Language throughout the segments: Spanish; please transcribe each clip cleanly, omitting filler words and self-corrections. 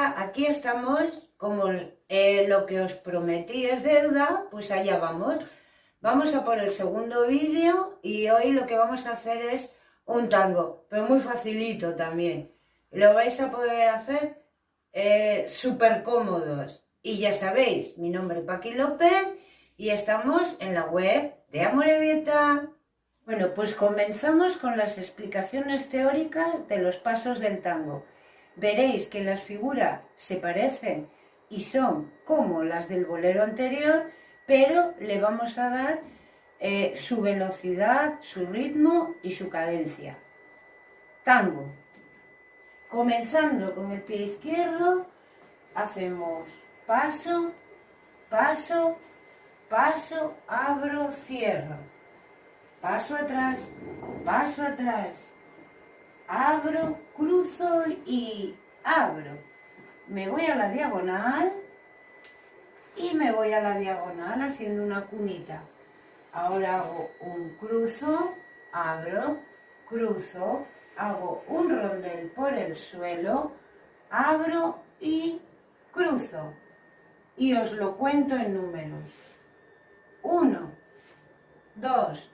ya aquí estamos, como lo que os prometí es deuda, pues allá vamos. Vamos a por el segundo vídeo y hoy lo que vamos a hacer es un tango, pero muy facilito también. Lo vais a poder hacer súper cómodos. Y ya sabéis, mi nombre es Paqui López y estamos en la web de Amorebieta. Bueno, pues comenzamos con las explicaciones teóricas de los pasos del tango. Veréis que las figuras se parecen y son como las del bolero anterior, pero le vamos a dar su velocidad, su ritmo y su cadencia. Tango. Comenzando con el pie izquierdo, hacemos paso, paso, paso, abro, cierro. Paso atrás, abro, cruzo y abro. Me voy a la diagonal y me voy a la diagonal haciendo una cunita. Ahora hago un cruzo, abro, cruzo, hago un rondel por el suelo, abro y cruzo. Y os lo cuento en números. 1, 2,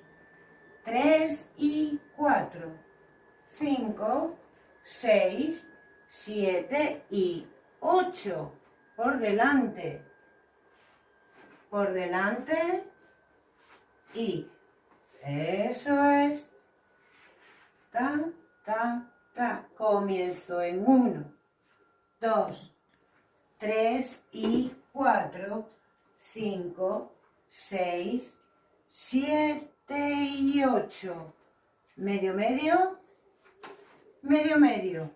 3 y 4, 5, 6, 7 y 8. Por delante y eso es. Ta, ta, ta. Comienzo en 1, 2, 3 y 4, 5, 6, 7 y 8. Medio, medio, medio, medio.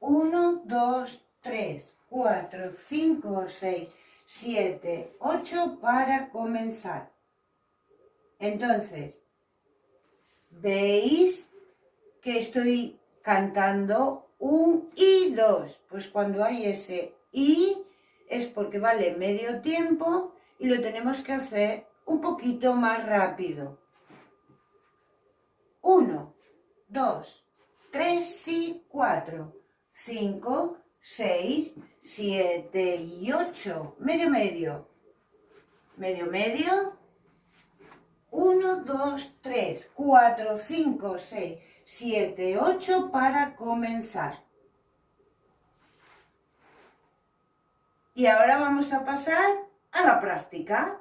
1, 2, 3, 4, 5, 6, 7, 8 para comenzar. Entonces, ¿veis que estoy cantando un y dos? Pues cuando hay ese y es porque vale medio tiempo y lo tenemos que hacer un poquito más rápido. 1, 2, 3 y 4, 5, 6, 7 y 8. Medio, medio. Medio, medio. 1, 2, 3, 4, 5, 6, 7, 8 para comenzar. Y ahora vamos a pasar a la práctica.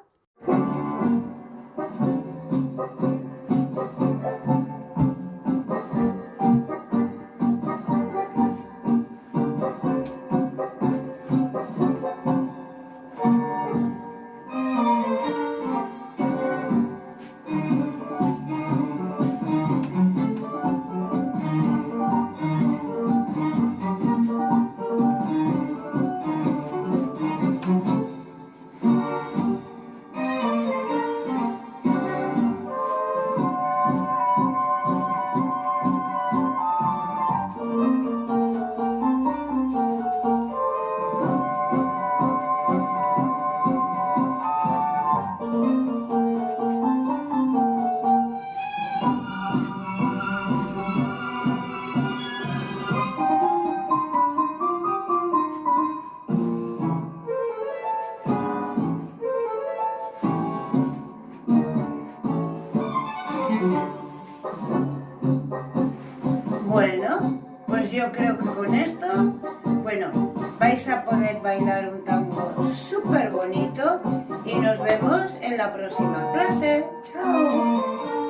Bueno, pues yo creo que con esto, vais a poder bailar un tango súper bonito y nos vemos en la próxima clase. ¡Chao!